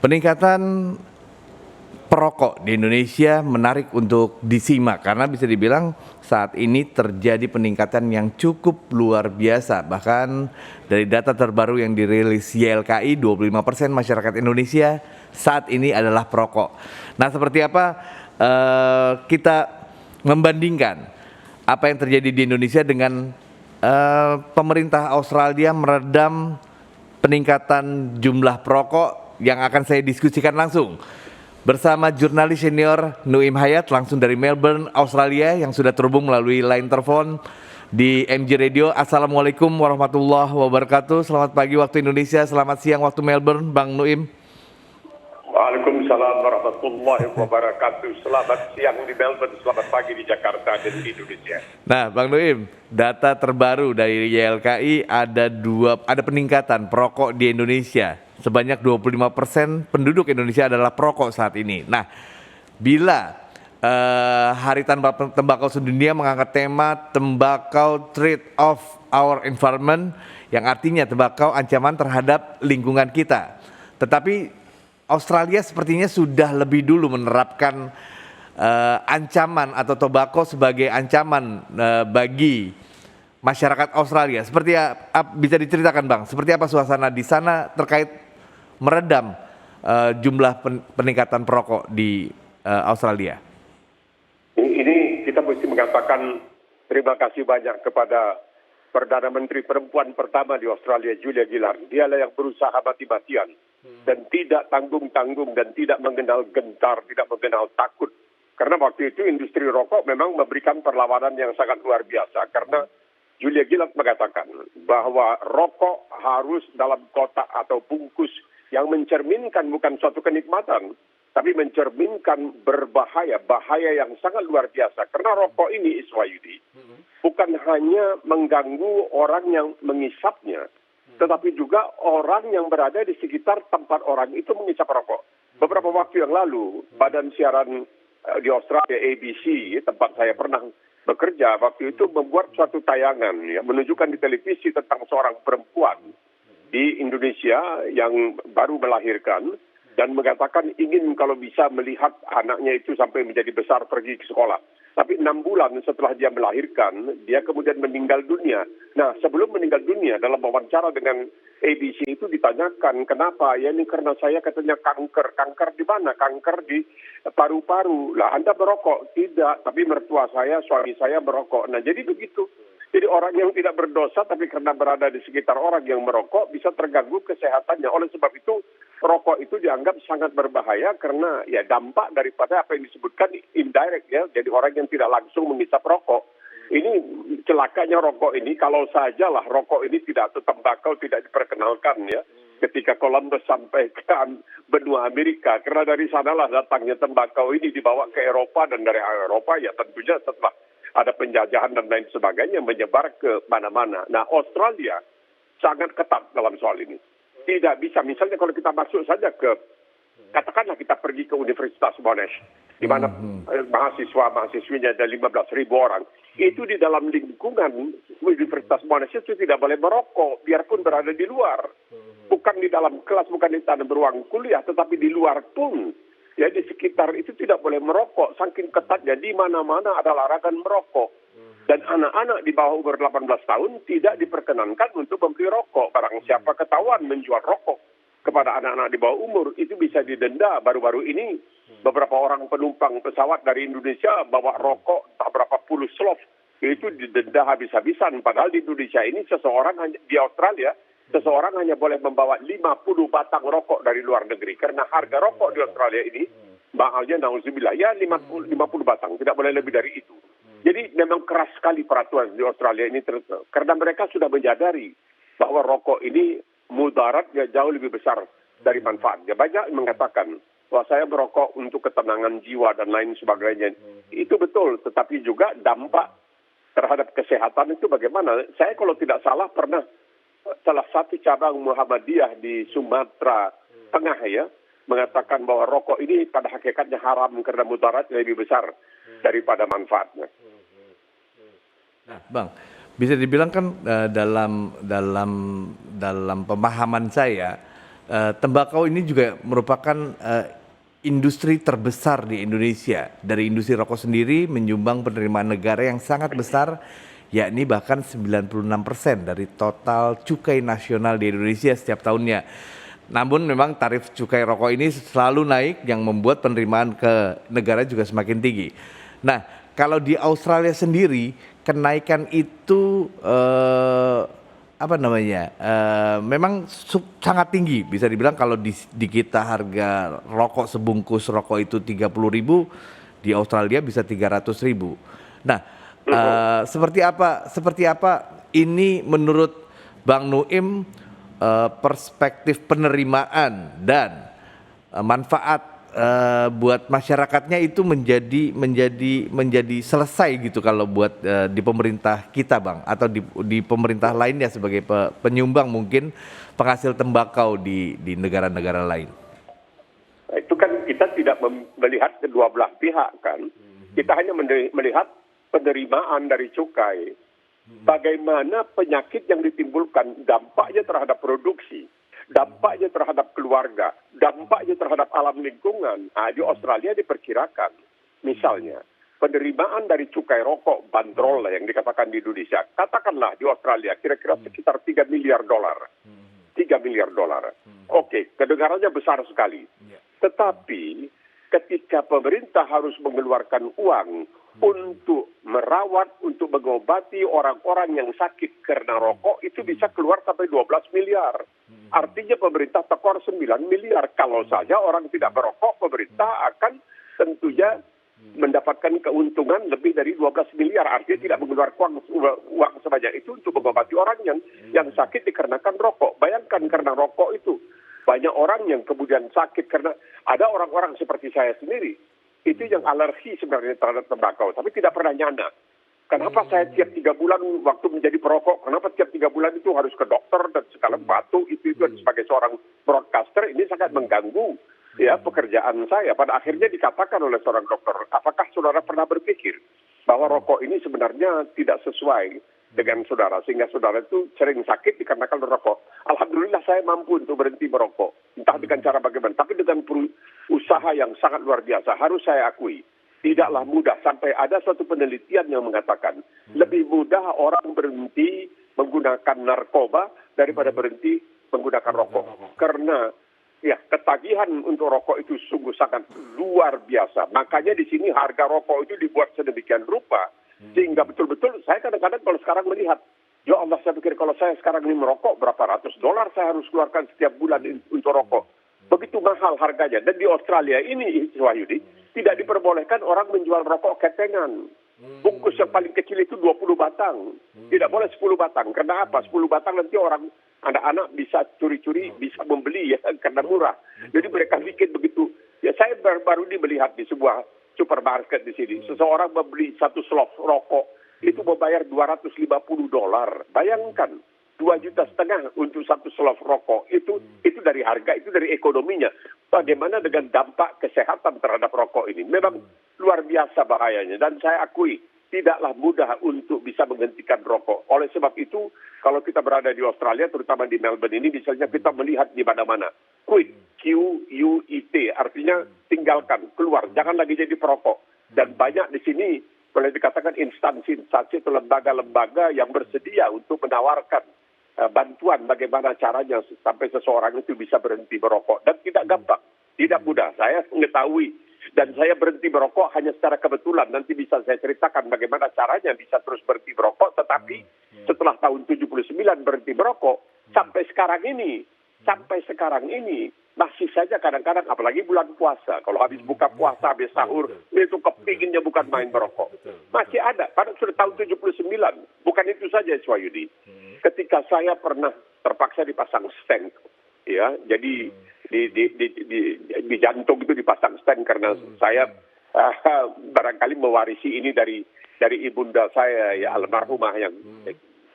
Peningkatan perokok di Indonesia menarik untuk disimak karena bisa dibilang saat ini terjadi peningkatan yang cukup luar biasa. Bahkan dari data terbaru yang dirilis YLKI, 25% masyarakat Indonesia saat ini adalah perokok. Nah, seperti apa kita membandingkan apa yang terjadi di Indonesia dengan pemerintah Australia meredam peningkatan jumlah perokok yang akan saya diskusikan langsung bersama jurnalis senior Nuim Hayat langsung dari Melbourne, Australia yang sudah terhubung melalui line telepon di MG Radio. Assalamualaikum warahmatullahi wabarakatuh. Selamat pagi waktu Indonesia, selamat siang waktu Melbourne, Bang Nuim. Waalaikumsalam warahmatullahi wabarakatuh. Selamat siang di Melbourne, selamat pagi di Jakarta dan di Indonesia. Nah, Bang Nuim, data terbaru dari YLKI ada peningkatan perokok di Indonesia. Sebanyak 25% penduduk Indonesia adalah perokok saat ini. Nah, bila Hari Tanpa Tembakau Sedunia mengangkat tema Tembakau Threat of Our Environment, yang artinya tembakau ancaman terhadap lingkungan kita. Tetapi Australia sepertinya sudah lebih dulu menerapkan ancaman atau tobacco sebagai ancaman bagi masyarakat Australia. Seperti bisa diceritakan, Bang, seperti apa suasana di sana terkait meredam jumlah peningkatan perokok di Australia? Ini kita mesti mengatakan terima kasih banyak kepada Perdana Menteri Perempuan pertama di Australia, Julia Gillard. Dialah yang berusaha mati-matian dan tidak tanggung-tanggung dan tidak mengenal gentar, tidak mengenal takut. Karena waktu itu industri rokok memang memberikan perlawanan yang sangat luar biasa. Karena Julia Gillard mengatakan bahwa rokok harus dalam kotak atau bungkus yang mencerminkan bukan suatu kenikmatan, tapi mencerminkan bahaya yang sangat luar biasa. Karena rokok ini, Iswayudi, bukan hanya mengganggu orang yang mengisapnya, tetapi juga orang yang berada di sekitar tempat orang itu mengisap rokok. Beberapa waktu yang lalu, badan siaran di Australia, ABC, tempat saya pernah bekerja, waktu itu membuat suatu tayangan menunjukkan di televisi tentang seorang perempuan di Indonesia yang baru melahirkan dan mengatakan ingin kalau bisa melihat anaknya itu sampai menjadi besar pergi ke sekolah. Tapi 6 bulan setelah dia melahirkan, dia kemudian meninggal dunia. Nah, sebelum meninggal dunia, dalam wawancara dengan ABC itu ditanyakan, kenapa? Ya ini karena saya katanya kanker. Kanker di mana? Kanker di paru-paru. Lah, Anda merokok? Tidak, tapi mertua saya, suami saya merokok. Nah, jadi begitu. Jadi orang yang tidak berdosa tapi karena berada di sekitar orang yang merokok bisa terganggu kesehatannya. Oleh sebab itu rokok itu dianggap sangat berbahaya karena ya dampak daripada apa yang disebutkan indirect ya. Jadi orang yang tidak langsung menghisap rokok. Ini celakanya rokok ini kalau sajalah rokok ini tidak atau tembakau tidak diperkenalkan ya. Ketika Columbus sampai ke benua Amerika, karena dari sanalah datangnya tembakau ini dibawa ke Eropa dan dari Eropa ya tentunya setelah ada penjajahan dan lain sebagainya menyebar ke mana-mana. Nah, Australia sangat ketat dalam soal ini. Tidak bisa, misalnya kalau kita masuk saja ke, katakanlah kita pergi ke Universitas Monash, di mana mahasiswa-mahasiswinya ada 15.000 orang. Itu di dalam lingkungan Universitas Monash itu tidak boleh merokok, biarpun berada di luar. Bukan di dalam kelas, bukan di dalam ruang kuliah, tetapi di luar pun. Ya, di sekitar itu tidak boleh merokok, saking ketatnya di mana-mana ada larangan merokok. Dan anak-anak di bawah umur 18 tahun tidak diperkenankan untuk membeli rokok. Barang siapa ketahuan menjual rokok kepada anak-anak di bawah umur, itu bisa didenda. Baru-baru ini beberapa orang penumpang pesawat dari Indonesia bawa rokok tak berapa puluh slot, itu didenda habis-habisan. Padahal di Indonesia ini di Australia, seseorang hanya boleh membawa 50 batang rokok dari luar negeri. Karena harga rokok di Australia ini, mahalnya na'udzubillah, ya 50 batang, tidak boleh lebih dari itu. Jadi memang keras sekali peraturan di Australia ini, karena mereka sudah menyadari bahwa rokok ini mudaratnya jauh lebih besar dari manfaatnya. Banyak yang mengatakan bahwa saya merokok untuk ketenangan jiwa dan lain sebagainya. Itu betul, tetapi juga dampak terhadap kesehatan itu bagaimana? Saya kalau tidak salah pernah salah satu cabang Muhammadiyah di Sumatera Tengah ya mengatakan bahwa rokok ini pada hakikatnya haram karena mudaratnya lebih besar daripada manfaatnya. Nah, Bang, bisa dibilang kan dalam pemahaman saya Tembakau ini juga merupakan industri terbesar di Indonesia. Dari industri rokok sendiri menyumbang penerimaan negara yang sangat besar, yakni bahkan 96% dari total cukai nasional di Indonesia setiap tahunnya. Namun memang tarif cukai rokok ini selalu naik yang membuat penerimaan ke negara juga semakin tinggi. Nah, kalau di Australia sendiri kenaikan itu memang sangat tinggi. Bisa dibilang kalau di kita harga rokok sebungkus rokok itu 30.000, di Australia bisa 300.000. Nah, seperti apa ini menurut Bang Nuim, perspektif penerimaan dan manfaat buat masyarakatnya itu menjadi selesai gitu kalau buat di pemerintah kita, Bang, atau di pemerintah lainnya sebagai penyumbang mungkin penghasil tembakau di negara-negara lain. Nah, itu kan kita tidak melihat kedua belah pihak kan. Kita hanya melihat penerimaan dari cukai. Bagaimana penyakit yang ditimbulkan, dampaknya terhadap produksi, dampaknya terhadap keluarga, dampaknya terhadap alam lingkungan. Nah, di Australia diperkirakan, misalnya, penerimaan dari cukai rokok, bandrol yang dikatakan di Indonesia, katakanlah di Australia kira-kira sekitar 3 miliar dolar. 3 miliar dolar. Oke, kedengarannya besar sekali. Tetapi ketika pemerintah harus mengeluarkan uang untuk merawat, untuk mengobati orang-orang yang sakit karena rokok, itu bisa keluar sampai 12 miliar. Artinya pemerintah tekor 9 miliar. Kalau saja orang tidak merokok, pemerintah akan tentunya mendapatkan keuntungan lebih dari 12 miliar. Artinya tidak mengeluarkan uang sebanyak itu untuk mengobati orang yang sakit dikarenakan rokok. Bayangkan karena rokok itu banyak orang yang kemudian sakit karena ada orang-orang seperti saya sendiri. Itu yang alergi sebenarnya terhadap tembakau, tapi tidak pernah nyana. Kenapa saya tiap 3 bulan waktu menjadi perokok, kenapa tiap 3 bulan itu harus ke dokter dan segala batu itu sebagai seorang broadcaster ini sangat mengganggu ya pekerjaan saya. Pada akhirnya dikatakan oleh seorang dokter, apakah saudara pernah berpikir bahwa rokok ini sebenarnya tidak sesuai dengan saudara, sehingga saudara itu sering sakit dikarenakan rokok. Alhamdulillah saya mampu untuk berhenti merokok, entah dengan cara bagaimana, tapi dengan usaha yang sangat luar biasa. Harus saya akui, tidaklah mudah. Sampai ada suatu penelitian yang mengatakan lebih mudah orang berhenti menggunakan narkoba daripada berhenti menggunakan rokok. Karena ya ketagihan untuk rokok itu sungguh sangat luar biasa. Makanya di sini harga rokok itu dibuat sedemikian rupa sehingga betul-betul saya kadang-kadang kalau sekarang melihat, ya Allah, saya pikir kalau saya sekarang ini merokok berapa ratus dolar saya harus keluarkan setiap bulan untuk rokok. Begitu mahal harganya. Dan di Australia ini, Wahyudi, tidak diperbolehkan orang menjual rokok ketengan. Bungkus yang paling kecil itu 20 batang. Tidak boleh 10 batang. Karena apa? 10 batang nanti orang, anak-anak bisa curi-curi, bisa membeli ya karena murah. Jadi mereka bikin begitu. Ya saya baru melihat di sebuah supermarket di sini. Seseorang membeli satu slot rokok itu membayar 250 dolar. Bayangkan 2,5 juta untuk satu slot rokok. Itu dari harga, itu dari ekonominya. Bagaimana dengan dampak kesehatan terhadap rokok ini? Memang luar biasa bahayanya. Dan saya akui tidaklah mudah untuk bisa menghentikan rokok. Oleh sebab itu, kalau kita berada di Australia, terutama di Melbourne ini, misalnya kita melihat di mana-mana. Quit, Q-U-I-T, artinya tinggalkan, keluar, jangan lagi jadi perokok. Dan banyak di sini, boleh dikatakan instansi-instansi atau lembaga-lembaga yang bersedia untuk menawarkan bantuan bagaimana caranya sampai seseorang itu bisa berhenti merokok. Dan tidak gampang, tidak mudah. Saya mengetahui dan saya berhenti merokok hanya secara kebetulan. Nanti bisa saya ceritakan bagaimana caranya bisa terus berhenti merokok. Tetapi setelah tahun 79 berhenti merokok, sampai sekarang ini masih saja kadang-kadang, apalagi bulan puasa, kalau habis buka puasa, habis sahur, itu kepinginnya bukan main merokok. Masih ada, pada sudah tahun 79. Bukan itu saja, Swayudi. Ketika saya pernah terpaksa dipasang stent, ya, jadi di jantung itu dipasang stent karena saya barangkali mewarisi ini dari ibunda saya, ya, almarhumah yang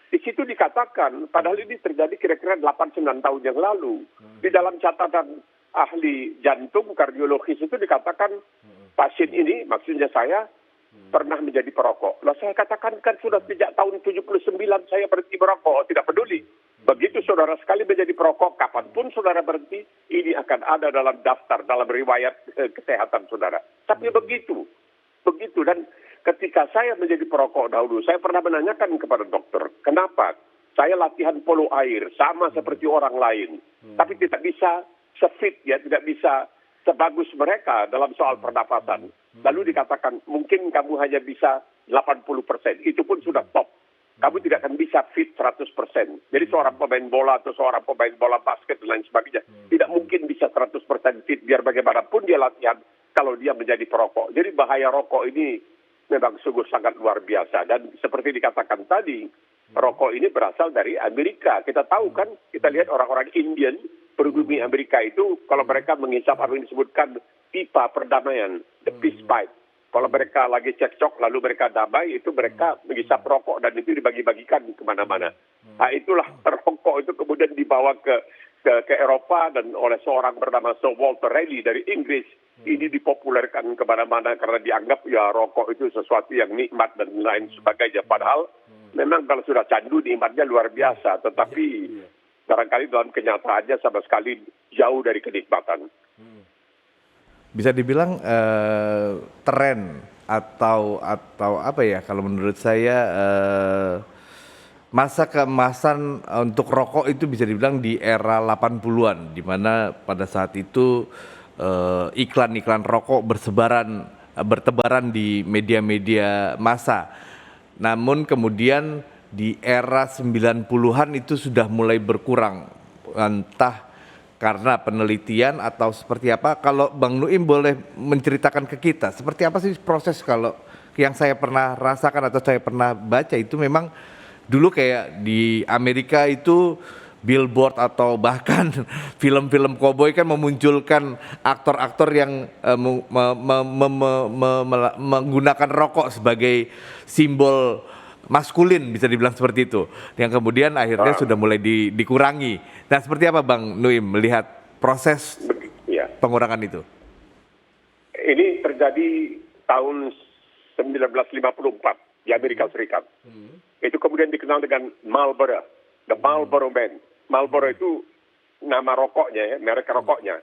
di situ dikatakan, padahal ini terjadi kira-kira 8-9 tahun yang lalu. Di dalam catatan ahli jantung kardiologis itu dikatakan pasien ini, maksudnya saya, pernah menjadi perokok. Lah saya katakan kan sudah sejak tahun 79 saya berhenti merokok, tidak peduli. Begitu saudara sekali menjadi perokok, kapanpun saudara berhenti, ini akan ada dalam daftar, dalam riwayat kesehatan saudara. Tapi begitu. Dan ketika saya menjadi perokok dahulu, saya pernah menanyakan kepada dokter, kenapa saya latihan polo air sama seperti orang lain, tapi tidak bisa sefit, ya, tidak bisa sebagus mereka dalam soal pernapasan. Lalu dikatakan, mungkin kamu hanya bisa 80%, itu pun sudah top. Kamu tidak akan bisa fit 100%. Jadi seorang pemain bola atau seorang pemain bola basket dan lain sebagainya tidak mungkin bisa 100% fit biar bagaimanapun dia latihan kalau dia menjadi perokok. Jadi bahaya rokok ini memang sungguh sangat luar biasa. Dan seperti dikatakan tadi, rokok ini berasal dari Amerika. Kita tahu kan, kita lihat orang-orang Indian, pribumi Amerika itu, kalau mereka menghisap apa yang disebutkan pipa perdamaian, the peace pipe. Kalau mereka lagi cekcok, lalu mereka damai, itu mereka menghisap rokok dan itu dibagi-bagikan kemana-mana. Nah, itulah rokok itu kemudian dibawa ke Eropa dan oleh seorang bernama Sir Walter Raleigh dari Inggris. Ini dipopulerkan kemana-mana karena dianggap ya rokok itu sesuatu yang nikmat dan lain sebagainya. Padahal memang kalau sudah candu nikmatnya luar biasa, tetapi barangkali dalam kenyataannya sama sekali jauh dari kenikmatan. Bisa dibilang tren atau apa ya, kalau menurut saya masa keemasan untuk rokok itu bisa dibilang di era 80-an, di mana pada saat itu iklan-iklan rokok bertebaran di media-media massa. Namun kemudian di era 90-an itu sudah mulai berkurang, entah karena penelitian atau seperti apa. Kalau Bang Nuim boleh menceritakan ke kita, seperti apa sih proses kalau yang saya pernah rasakan atau saya pernah baca itu memang dulu kayak di Amerika itu billboard atau bahkan film-film koboi kan memunculkan aktor-aktor yang menggunakan rokok sebagai simbol maskulin, bisa dibilang seperti itu, yang kemudian akhirnya sudah mulai dikurangi. Nah, seperti apa Bang Nuim melihat proses pengurangan itu? Ini terjadi tahun 1954 di Amerika Serikat. Itu kemudian dikenal dengan Marlboro, the Marlboro Man. Marlboro itu nama rokoknya, ya, merek rokoknya.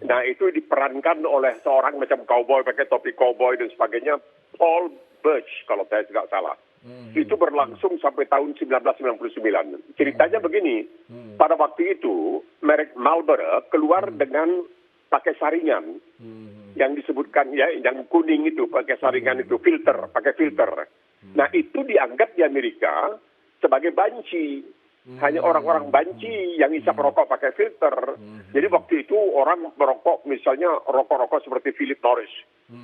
Nah, itu diperankan oleh seorang macam cowboy pakai topi cowboy dan sebagainya, Paul Birch kalau saya tidak salah. Itu berlangsung sampai tahun 1999. Ceritanya begini, pada waktu itu merek Marlboro keluar dengan pakai saringan yang disebutkan ya, yang kuning itu pakai saringan itu pakai filter. Nah, itu dianggap di Amerika sebagai banci. Hanya orang-orang banci yang isap rokok pakai filter. Jadi waktu itu orang merokok misalnya rokok-rokok seperti Philip Morris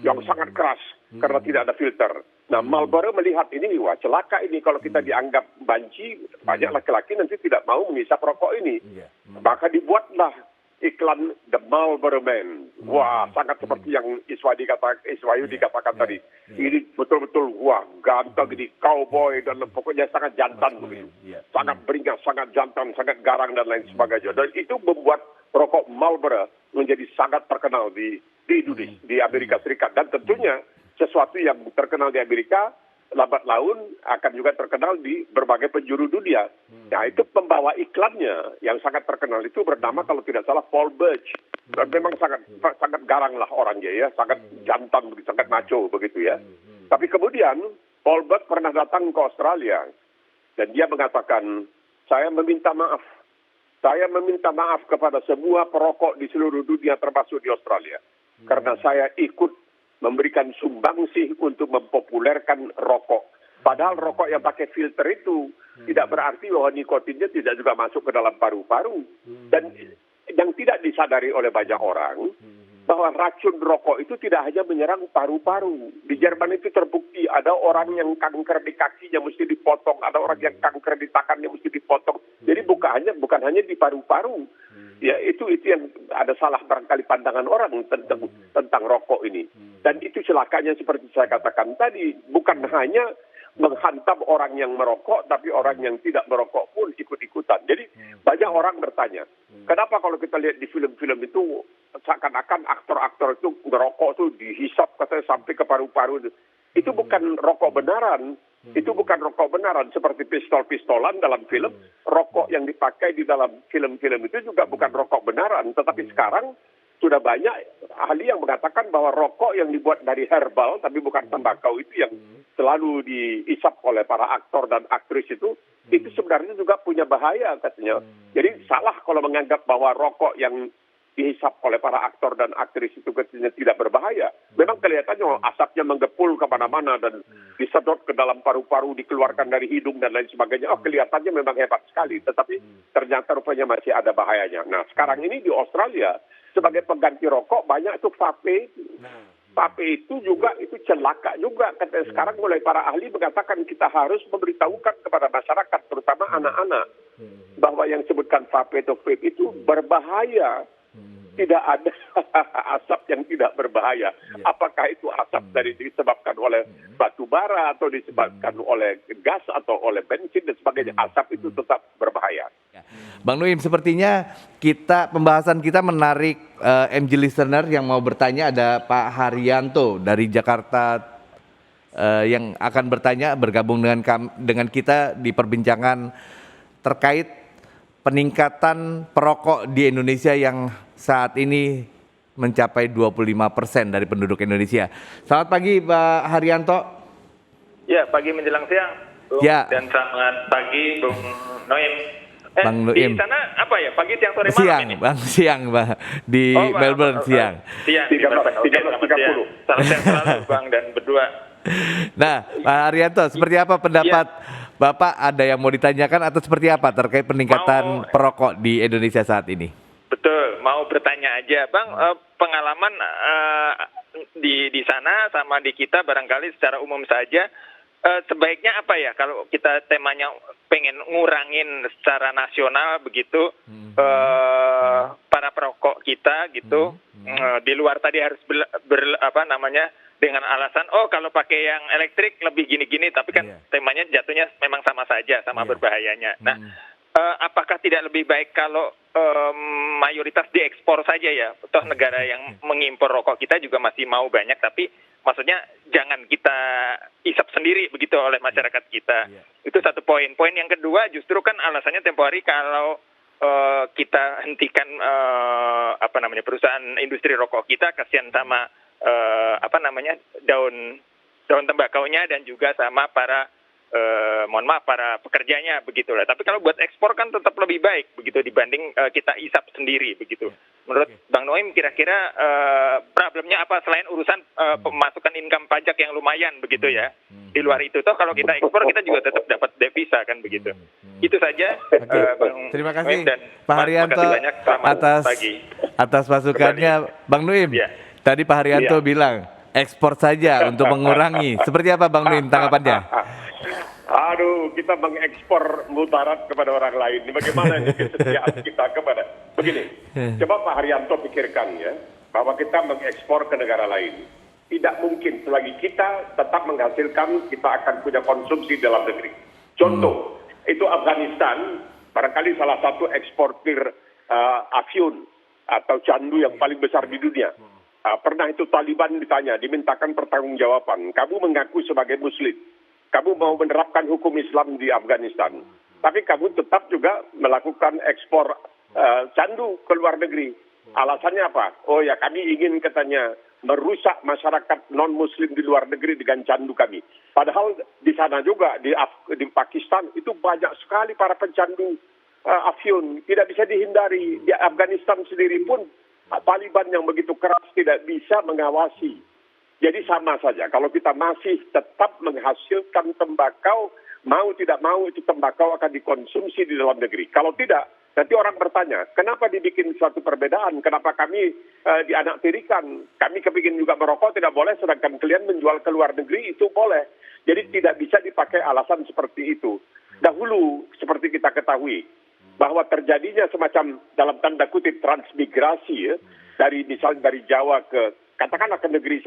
yang sangat keras karena tidak ada filter. Nah, Marlboro melihat ini, wah celaka ini kalau kita dianggap banci, banyak laki-laki nanti tidak mau mengisap rokok ini. Maka dibuatlah iklan The Marlboro Man. Wah, sangat seperti yang Iswayu dikatakan tadi. Ini betul-betul wah ganteng ini, cowboy dan pokoknya sangat jantan begitu. Sangat beringas, sangat jantan, sangat garang dan lain sebagainya. Dan itu membuat rokok Marlboro menjadi sangat terkenal di Amerika Serikat. Dan tentunya sesuatu yang terkenal di Amerika lambat laun akan juga terkenal di berbagai penjuru dunia. Nah, itu pembawa iklannya yang sangat terkenal itu bernama kalau tidak salah Paul Birch. Dan memang sangat garang lah orangnya ya, sangat jantan, sangat macho begitu ya. Tapi kemudian Paul Birch pernah datang ke Australia dan dia mengatakan, saya meminta maaf. Saya meminta maaf kepada semua perokok di seluruh dunia termasuk di Australia. Karena saya ikut memberikan sumbangsih untuk mempopulerkan rokok. Padahal rokok yang pakai filter itu tidak berarti bahwa nikotinnya tidak juga masuk ke dalam paru-paru. Dan yang tidak disadari oleh banyak orang, bahwa racun rokok itu tidak hanya menyerang paru-paru. Di Jerman itu terbukti ada orang yang kanker di kakinya mesti dipotong, ada orang yang kanker di tangannya mesti dipotong. Jadi bukan hanya di paru-paru. Ya, itu yang ada salah barangkali pandangan orang tentang rokok ini. Dan itu celakanya seperti saya katakan tadi, bukan hanya menghantam orang yang merokok, tapi orang yang tidak merokok pun ikut-ikutan. Jadi banyak orang bertanya, kenapa kalau kita lihat di film-film itu seakan-akan aktor-aktor itu merokok itu dihisap katanya sampai ke paru-paru. Itu bukan rokok benaran, Itu bukan rokok benaran seperti pistol-pistolan dalam film. Rokok yang dipakai di dalam film-film itu juga bukan rokok benaran. Tetapi sekarang sudah banyak ahli yang mengatakan bahwa rokok yang dibuat dari herbal tapi bukan tembakau itu yang selalu diisap oleh para aktor dan aktris itu sebenarnya juga punya bahaya katanya. Jadi salah kalau menganggap bahwa rokok yang dihisap oleh para aktor dan aktris itu katanya tidak berbahaya. Memang kelihatannya asapnya menggepul kemana-mana dan disedot ke dalam paru-paru, dikeluarkan dari hidung dan lain sebagainya. Oh, kelihatannya memang hebat sekali, tetapi ternyata rupanya masih ada bahayanya. Nah, sekarang ini di Australia sebagai pengganti rokok banyak itu vape. Vape itu juga itu celaka juga. Katanya sekarang mulai para ahli mengatakan kita harus memberitahukan kepada masyarakat, terutama anak-anak, bahwa yang sebutkan vape atau vape itu berbahaya. Tidak ada asap yang tidak berbahaya. Apakah itu asap dari disebabkan oleh batu bara atau disebabkan oleh gas atau oleh bensin dan sebagainya, asap itu tetap berbahaya. Bang Nuim, sepertinya pembahasan kita menarik MG listener yang mau bertanya. Ada Pak Haryanto dari Jakarta yang akan bergabung dengan kita di perbincangan terkait peningkatan perokok di Indonesia yang saat ini mencapai 25% dari penduduk Indonesia. Selamat pagi Pak Haryanto. Ya, pagi menjelang siang, Bung. Ya. Dan selamat pagi, Bung Noim. Bang Noim. Di sana apa ya? Pagi, siang, sore, malam Siang, ini? Bang, siang, Bang. Di Melbourne siang. Siang, di Melbourne. Oke, selamat siang. Salam sehat selalu, Bang, dan berdua. Nah, Pak Haryanto, seperti apa pendapat Bapak? Ada yang mau ditanyakan atau seperti apa terkait peningkatan perokok di Indonesia saat ini? Betul, mau bertanya aja, Bang. Pengalaman di sana sama di kita barangkali secara umum saja, sebaiknya apa ya kalau kita temanya pengen ngurangin secara nasional begitu para perokok kita gitu, di luar tadi harus dengan alasan kalau pakai yang elektrik lebih gini-gini, tapi kan temanya jatuhnya memang sama saja, sama berbahayanya. Nah, apakah tidak lebih baik kalau mayoritas diekspor saja ya? Toh negara yang mengimpor rokok kita juga masih mau banyak, tapi maksudnya jangan kita isap sendiri begitu oleh masyarakat kita. Itu satu poin. Poin yang kedua justru kan alasannya tempo hari kalau kita hentikan perusahaan industri rokok kita, kasihan sama daun tembakaunya dan juga sama para para pekerjanya begitulah. Tapi kalau buat ekspor kan tetap lebih baik begitu dibanding kita isap sendiri begitu. Menurut Bang Noim kira-kira problemnya apa selain urusan pemasukan income pajak yang lumayan begitu ya? Di luar itu toh kalau kita ekspor kita juga tetap dapat devisa kan begitu. Itu saja. Bang Terima kasih Noim dan Pak Haryanto atas masukannya. Bang Noim, tadi Pak Haryanto bilang ekspor saja untuk mengurangi. Seperti apa Bang Noim tanggapannya? Aduh, kita mengekspor mudarat kepada orang lain. Bagaimana ini kesetiaan kita kepada... Begini, coba Pak Haryanto pikirkan ya, bahwa kita mengekspor ke negara lain. Tidak mungkin selagi kita tetap menghasilkan, kita akan punya konsumsi dalam negeri. Contoh, itu Afghanistan, barangkali salah satu eksportir afyun atau candu yang paling besar di dunia. Pernah itu Taliban ditanya, dimintakan pertanggungjawaban. Kamu mengaku sebagai Muslim. Kamu mau menerapkan hukum Islam di Afghanistan, tapi kamu tetap juga melakukan ekspor candu ke luar negeri. Alasannya apa? Oh ya, kami ingin katanya merusak masyarakat non-Muslim di luar negeri dengan candu kami. Padahal di sana juga, di Pakistan, itu banyak sekali para pencandu afyun. Tidak bisa dihindari. Di Afghanistan sendiri pun, Taliban yang begitu keras tidak bisa mengawasi. Jadi sama saja, kalau kita masih tetap menghasilkan tembakau, mau tidak mau itu tembakau akan dikonsumsi di dalam negeri. Kalau tidak, nanti orang bertanya, kenapa dibikin suatu perbedaan? Kenapa kami dianaktirikan? Kami kepingin juga merokok tidak boleh, sedangkan kalian menjual ke luar negeri itu boleh. Jadi tidak bisa dipakai alasan seperti itu. Dahulu, seperti kita ketahui, bahwa terjadinya semacam dalam tanda kutip transmigrasi ya, misalnya dari Jawa ke katakanlah ke negeri